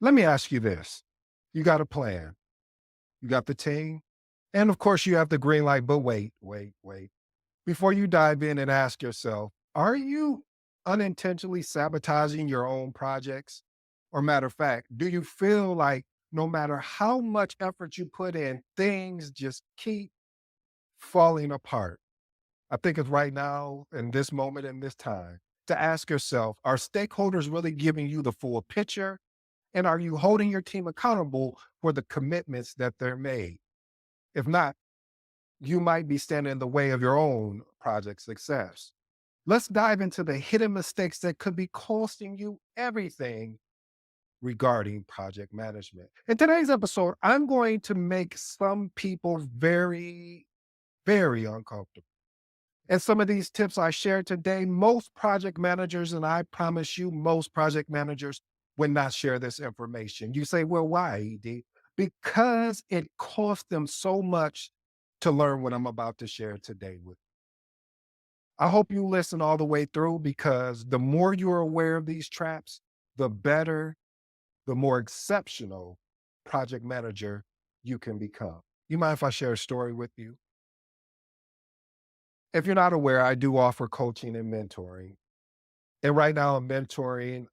Let me ask you this. You got a plan, you got the team, and of course you have the green light, but wait. Before you dive in and ask yourself, are you unintentionally sabotaging your own projects? Or matter of fact, do you feel like no matter how much effort you put in, things just keep falling apart? I think it's right now, in this moment, in this time, to ask yourself, are stakeholders really giving you the full picture? And are you holding your team accountable for the commitments that they're made? If not, you might be standing in the way of your own project success. Let's dive into the hidden mistakes that could be costing you everything regarding project management. In today's episode, I'm going to make some people very uncomfortable. And some of these tips I shared today, most project managers, and I promise you, most project managers would not share this information. You say, well, why, ED? Because it cost them so much to learn what I'm about to share today with. I hope you listen all the way through because the more you're aware of these traps, the better, the more exceptional project manager you can become. You mind if I share a story with you? If you're not aware, I do offer coaching and mentoring. And right now I'm mentoring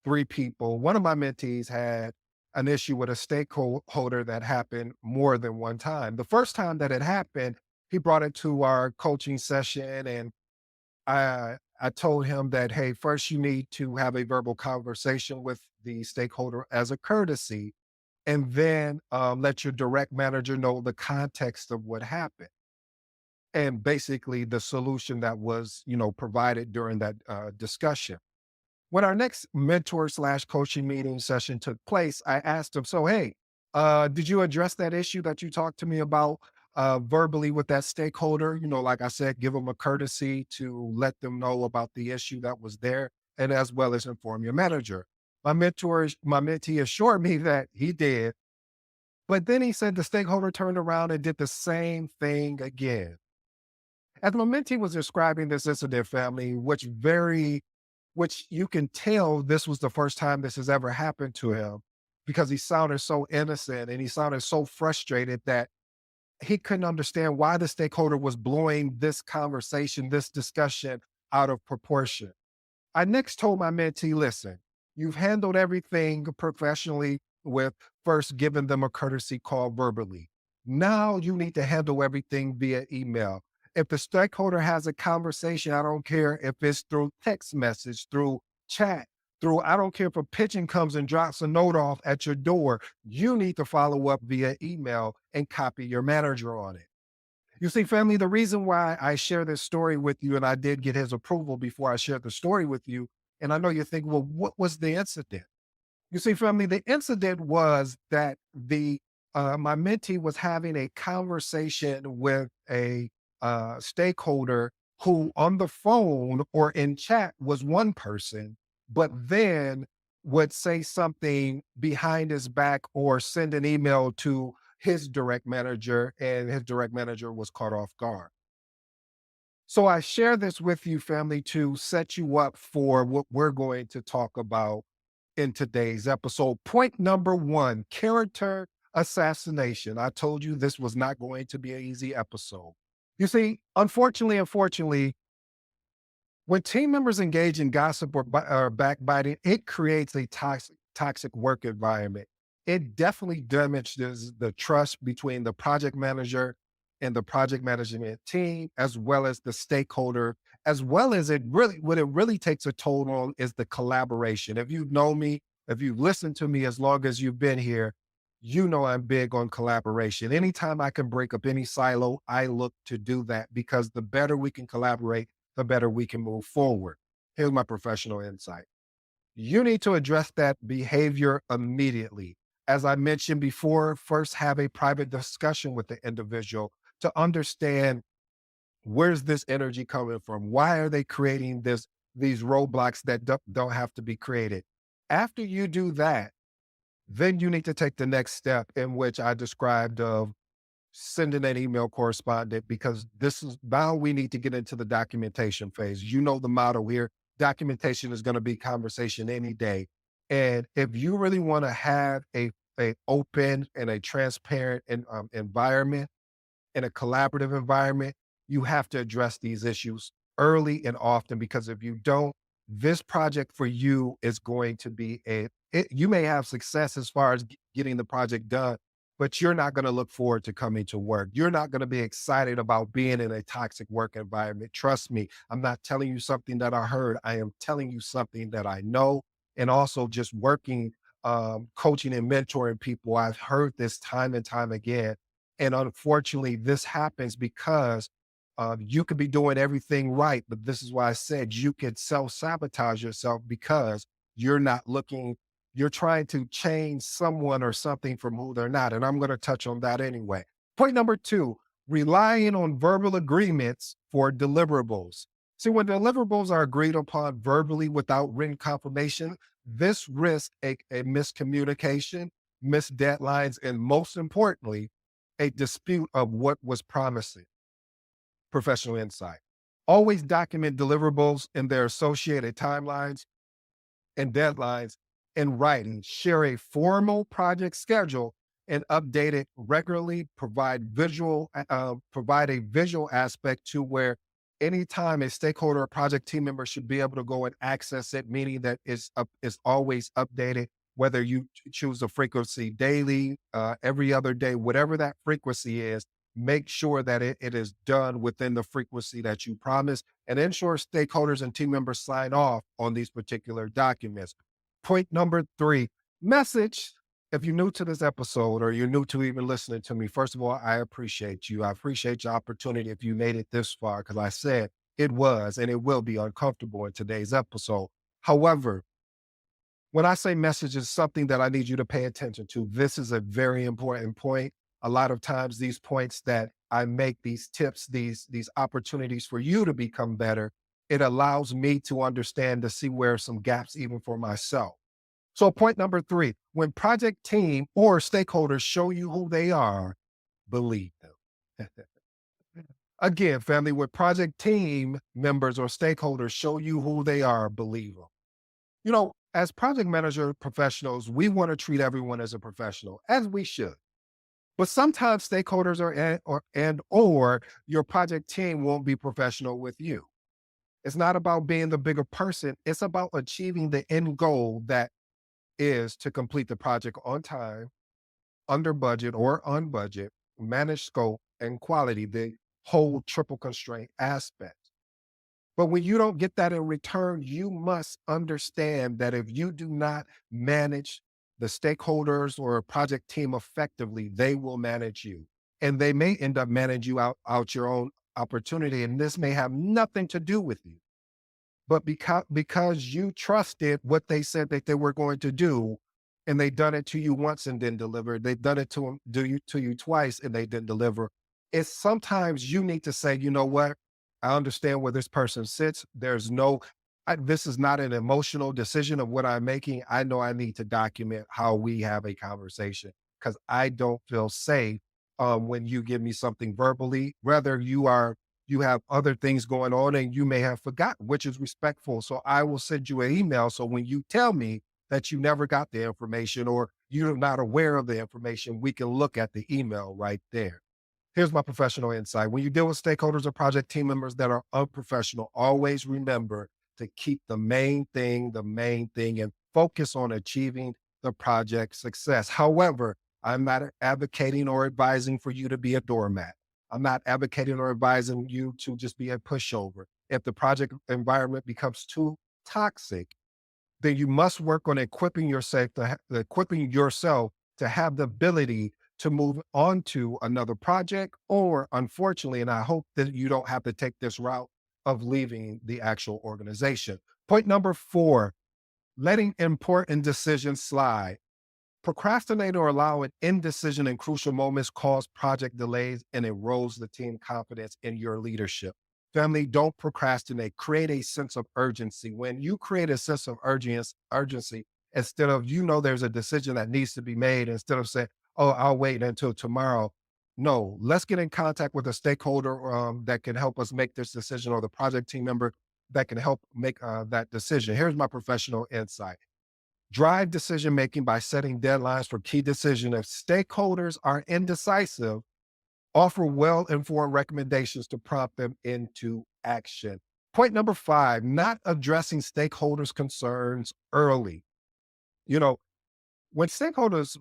three people. One of my mentees had an issue with a stakeholder that happened more than one time. The first time that it happened, he brought it to our coaching session and I told him that, hey, first you need to have a verbal conversation with the stakeholder as a courtesy, and then let your direct manager know the context of what happened and basically the solution that was, provided during that discussion. When our next mentor slash coaching meeting session took place, I asked him, so, hey, did you address that issue that you talked to me about verbally with that stakeholder? Like I said, give them a courtesy to let them know about the issue that was there and as well as inform your manager. My mentee assured me that he did. But then he said the stakeholder turned around and did the same thing again. As my mentee was describing this incident, family, which you can tell this was the first time this has ever happened to him because he sounded so innocent and he sounded so frustrated that he couldn't understand why the stakeholder was blowing this conversation, this discussion out of proportion. I next told my mentee, listen, you've handled everything professionally with first giving them a courtesy call verbally. Now you need to handle everything via email. If the stakeholder has a conversation, I don't care if it's through text message, through chat, I don't care if a pigeon comes and drops a note off at your door, you need to follow up via email and copy your manager on it. You see, family, the reason why I share this story with you, and I did get his approval before I shared the story with you. And I know you think, well, what was the incident? You see, family, the incident was that the my mentee was having a conversation with a stakeholder who on the phone or in chat was one person, but then would say something behind his back or send an email to his direct manager, and his direct manager was caught off guard. So I share this with you, family, to set you up for what we're going to talk about in today's episode. Point number one, character assassination. I told you this was not going to be an easy episode. You see, unfortunately, when team members engage in gossip or backbiting, it creates a toxic work environment. It definitely damages the trust between the project manager and the project management team, as well as the stakeholder, as well as what it really takes a toll on is the collaboration. If you know me, if you've listened to me as long as you've been here, you know I'm big on collaboration. Anytime I can break up any silo, I look to do that because the better we can collaborate, the better we can move forward. Here's my professional insight. You need to address that behavior immediately. As I mentioned before, first have a private discussion with the individual to understand where's this energy coming from? Why are they creating these roadblocks that don't have to be created? After you do that, then you need to take the next step in which I described of sending an email correspondent because this is now we need to get into the documentation phase. You know the motto here. Documentation is going to be conversation any day. And if you really want to have a open and a transparent environment, in a collaborative environment, you have to address these issues early and often, because if you don't, this project for you is going to be you may have success as far as getting the project done, but you're not going to look forward to coming to work. You're not going to be excited about being in a toxic work environment. Trust me, I'm not telling you something that I heard. I am telling you something that I know. And also just working, coaching and mentoring people, I've heard this time and time again, and unfortunately, this happens because you could be doing everything right, but this is why I said you could self sabotage yourself because you're not looking, you're trying to change someone or something from who they're not. And I'm going to touch on that anyway. Point number two, relying on verbal agreements for deliverables. See, when deliverables are agreed upon verbally without written confirmation, this risks a miscommunication, missed deadlines, and most importantly, a dispute of what was promising. Professional insight. Always document deliverables and their associated timelines and deadlines in writing. Share a formal project schedule and update it regularly. Provide a visual aspect to where anytime a stakeholder or project team member should be able to go and access it, meaning that is always updated. Whether you choose the frequency daily, every other day, whatever that frequency is, make sure that it is done within the frequency that you promised, and ensure stakeholders and team members sign off on these particular documents. Point number three, message. If you're new to this episode or you're new to even listening to me, first of all, I appreciate you. I appreciate your opportunity if you made it this far, because I said it was and it will be uncomfortable in today's episode. However, when I say message is something that I need you to pay attention to, this is a very important point. A lot of times these points that I make, these tips, these opportunities for you to become better, it allows me to understand, to see where some gaps even for myself. So point number three, when project team or stakeholders show you who they are, believe them. Again, family, when project team members or stakeholders show you who they are, believe them. As project manager professionals, we want to treat everyone as a professional, as we should. But sometimes stakeholders or your project team won't be professional with you. It's not about being the bigger person. It's about achieving the end goal, that is to complete the project on time, under budget or on budget, manage scope and quality, the whole triple constraint aspect. But when you don't get that in return, you must understand that if you do not manage the stakeholders or a project team effectively, they will manage you. And they may end up managing you out your own opportunity. And this may have nothing to do with you. But because you trusted what they said that they were going to do, and they done it to you once and didn't deliver, they've done it to you twice and they didn't deliver. It's sometimes you need to say, you know what? I understand where this person sits. This is not an emotional decision of what I'm making. I know I need to document how we have a conversation, because I don't feel safe when you give me something verbally. Whether you have other things going on and you may have forgotten, which is respectful. So I will send you an email. So when you tell me that you never got the information or you're not aware of the information, we can look at the email right there. Here's my professional insight. When you deal with stakeholders or project team members that are unprofessional, always remember to keep the main thing, and focus on achieving the project success. However, I'm not advocating or advising for you to be a doormat. I'm not advocating or advising you to just be a pushover. If the project environment becomes too toxic, then you must work on equipping yourself to have the ability to move on to another project, or unfortunately, and I hope that you don't have to take this route of leaving the actual organization. Point number four, letting important decisions slide. Procrastinating or allowing indecision in crucial moments cause project delays and erodes the team confidence in your leadership. Family, don't procrastinate. Create a sense of urgency. When you create a sense of urgency, instead of, there's a decision that needs to be made, instead of saying, oh, I'll wait until tomorrow. No, let's get in contact with a stakeholder that can help us make this decision, or the project team member that can help make that decision. Here's my professional insight. Drive decision making by setting deadlines for key decisions. If stakeholders are indecisive, offer well informed recommendations to prompt them into action. Point number five, not addressing stakeholders' concerns early. You know, when stakeholders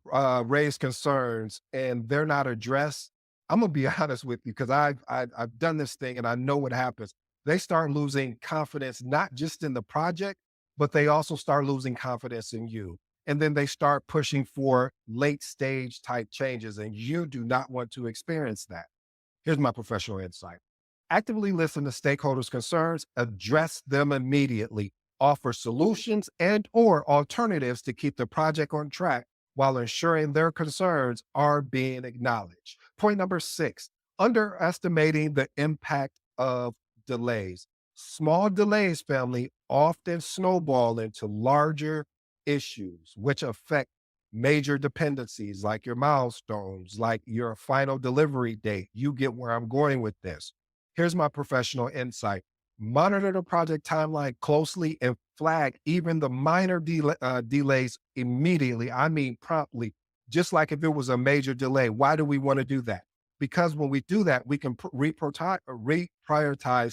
raise concerns and they're not addressed, I'm gonna be honest with you because I've done this thing and I know what happens. They start losing confidence not just in the project, but they also start losing confidence in you. And then they start pushing for late stage type changes, and you do not want to experience that. Here's my professional insight. Actively listen to stakeholders' concerns, address them immediately, offer solutions and or alternatives to keep the project on track while ensuring their concerns are being acknowledged. Point number six, underestimating the impact of delays. Small delays, family, often snowball into larger issues, which affect major dependencies like your milestones, like your final delivery date. You get where I'm going with this. Here's my professional insight. Monitor the project timeline closely and flag even the minor delays immediately. I mean, promptly, just like if it was a major delay. Why do we want to do that? Because when we do that, we can reprioritize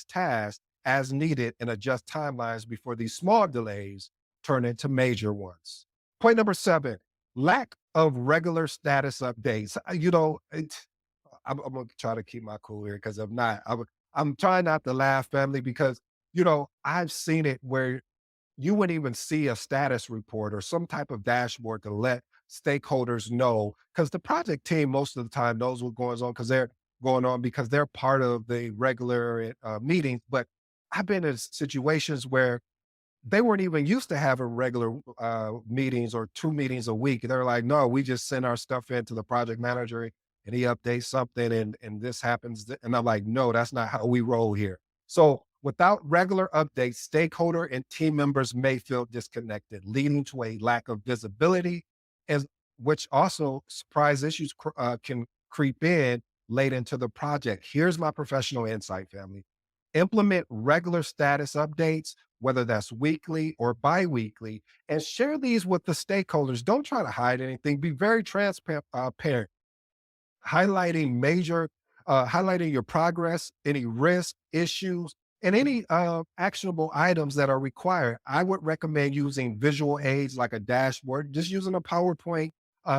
tasks as needed and adjust timelines before these small delays turn into major ones. Point number seven, lack of regular status updates. I'm gonna try to keep my cool here because if not, I'm trying not to laugh, family, because I've seen it where you wouldn't even see a status report or some type of dashboard to let stakeholders know because the project team most of the time knows what goes on because they're part of the regular meetings. But I've been in situations where they weren't even used to having regular meetings or 2 meetings a week. They're like, no, we just send our stuff in to the project manager and he updates something and this happens. And I'm like, no, that's not how we roll here. So without regular updates, stakeholder and team members may feel disconnected, leading to a lack of visibility, as which also surprise issues can creep in late into the project. Here's my professional insight, family. Implement regular status updates, whether that's weekly or bi-weekly, and share these with the stakeholders. Don't try to hide anything. Be very transparent, highlighting your progress, any risk, issues, and any actionable items that are required. I would recommend using visual aids like a dashboard, just using a PowerPoint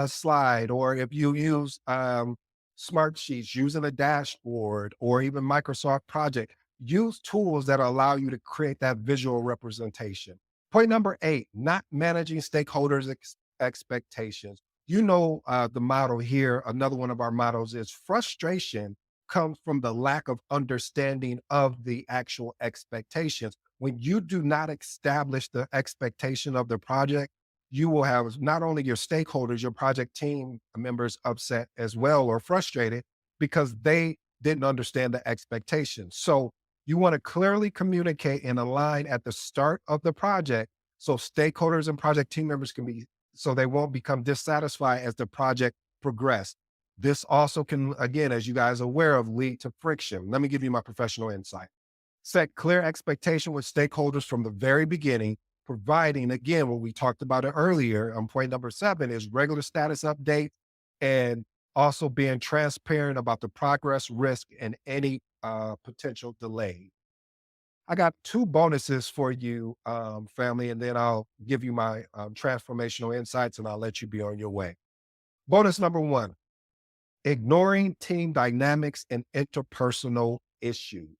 slide, or if you use smart sheets, using a dashboard, or even Microsoft Project. Use tools that allow you to create that visual representation. Point number eight, not managing stakeholders' expectations. The model here, another one of our models is frustration comes from the lack of understanding of the actual expectations. When you do not establish the expectation of the project, you will have not only your stakeholders, your project team members upset as well or frustrated because they didn't understand the expectations. So you want to clearly communicate and align at the start of the project so stakeholders and project team members so they won't become dissatisfied as the project progresses. This also can, again, as you guys are aware of, lead to friction. Let me give you my professional insight. Set clear expectation with stakeholders from the very beginning, providing, again, what we talked about it earlier on point number seven is regular status updates and also being transparent about the progress, risk, and any potential delay. I got two bonuses for you, family, and then I'll give you my transformational insights and I'll let you be on your way. Bonus number one, ignoring team dynamics and interpersonal issues.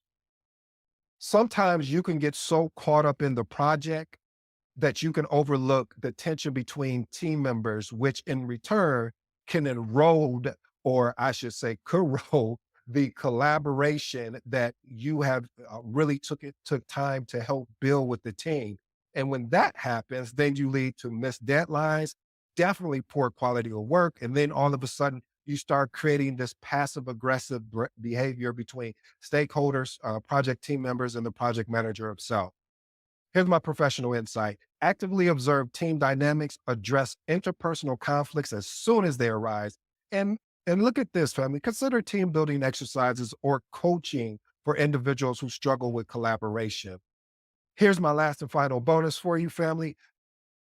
Sometimes you can get so caught up in the project that you can overlook the tension between team members, which in return can erode, or I should say, corrode the collaboration that you have really took time to help build with the team. And when that happens, then you lead to missed deadlines, definitely poor quality of work, and then all of a sudden you start creating this passive aggressive behavior between stakeholders, project team members, and the project manager himself. Here's my professional insight. Actively observe team dynamics, address interpersonal conflicts as soon as they arise. And, and look at this, family. Consider team building exercises or coaching for individuals who struggle with collaboration. Here's my last and final bonus for you, family.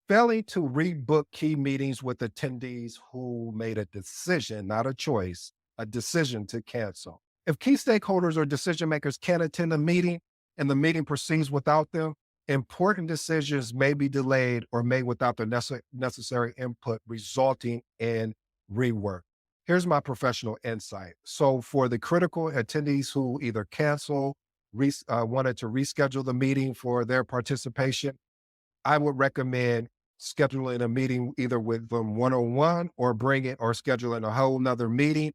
Failing to rebook key meetings with attendees who made a decision, not a choice, a decision to cancel. If key stakeholders or decision makers can't attend a meeting and the meeting proceeds without them, important decisions may be delayed or made without the necessary input, resulting in rework. Here's my professional insight. So, for the critical attendees who either cancel, wanted to reschedule the meeting for their participation, I would recommend scheduling a meeting either with them one on one or bring it or scheduling a whole nother meeting.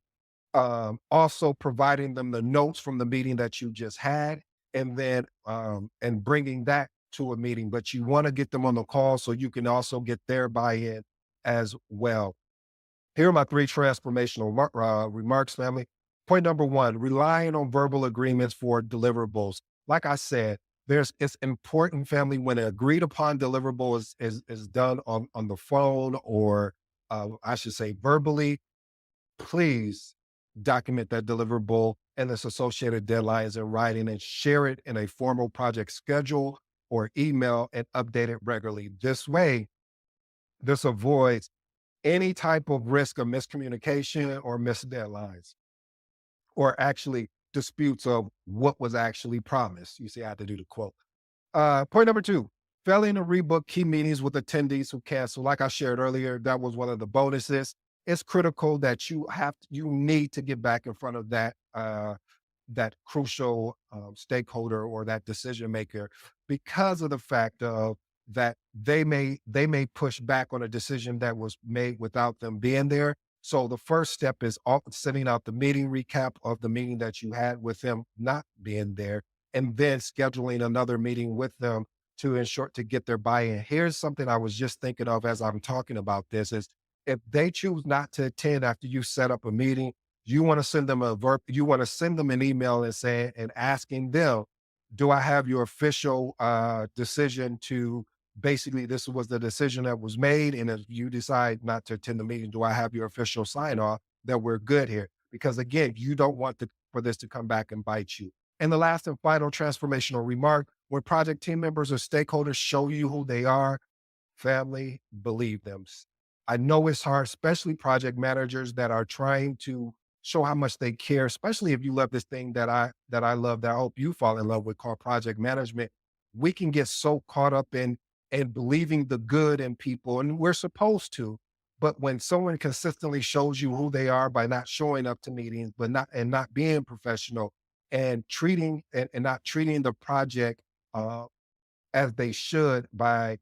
Also providing them the notes from the meeting that you just had, and then and bringing that to a meeting. But you want to get them on the call so you can also get their buy-in as well. Here are my three transformational remarks, family. Point number one, relying on verbal agreements for deliverables. Like I said, it's important, family, when an agreed upon deliverable is done on the phone or I should say verbally, please document that deliverable and its associated deadlines in writing and share it in a formal project schedule or email and update it regularly. This way, this avoids any type of risk of miscommunication or missed deadlines, or actually disputes of what was actually promised. You see, I had to do the quote. Point number two, failing to rebook key meetings with attendees who cancel. Like I shared earlier, that was one of the bonuses. It's critical that you need to get back in front of that crucial stakeholder or that decision maker, because of the fact of that they may push back on a decision that was made without them being there. So the first step is sending out the meeting recap of the meeting that you had with them not being there, and then scheduling another meeting with them to ensure to get their buy-in. Here's something I was just thinking of as I'm talking about this is, if they choose not to attend after you set up a meeting, you want to send them an email and saying and asking them, do I have your official decision to basically this was the decision that was made. And if you decide not to attend the meeting, do I have your official sign off that we're good here? Because again, you don't want for this to come back and bite you. And the last and final transformational remark, when project team members or stakeholders show you who they are, family, believe them. I know it's hard, especially project managers that are trying to show how much they care, especially if you love this thing that I love, that I hope you fall in love with, called project management. We can get so caught up in believing the good in people, and we're supposed to. But when someone consistently shows you who they are by not showing up to meetings, but not being professional and not treating the project uh, as they should, by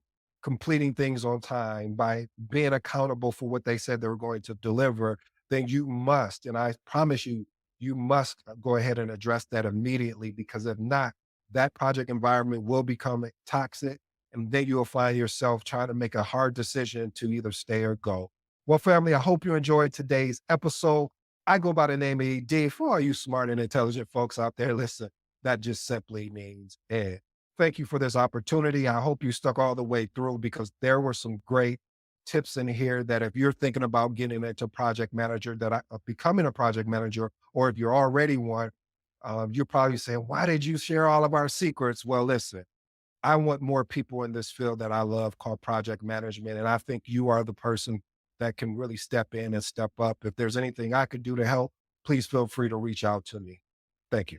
completing things on time, by being accountable for what they said they were going to deliver, then you must, and I promise you, you must go ahead and address that immediately, because if not, that project environment will become toxic. And then you'll find yourself trying to make a hard decision to either stay or go. Well, family, I hope you enjoyed today's episode. I go by the name of ED. For all you smart and intelligent folks out there, listen, that just simply means Ed. Thank you for this opportunity. I hope you stuck all the way through, because there were some great tips in here that if you're thinking about getting into project manager, becoming a project manager, or if you're already one, you're probably saying, why did you share all of our secrets? Well, listen, I want more people in this field that I love, called project management. And I think you are the person that can really step in and step up. If there's anything I could do to help, please feel free to reach out to me. Thank you.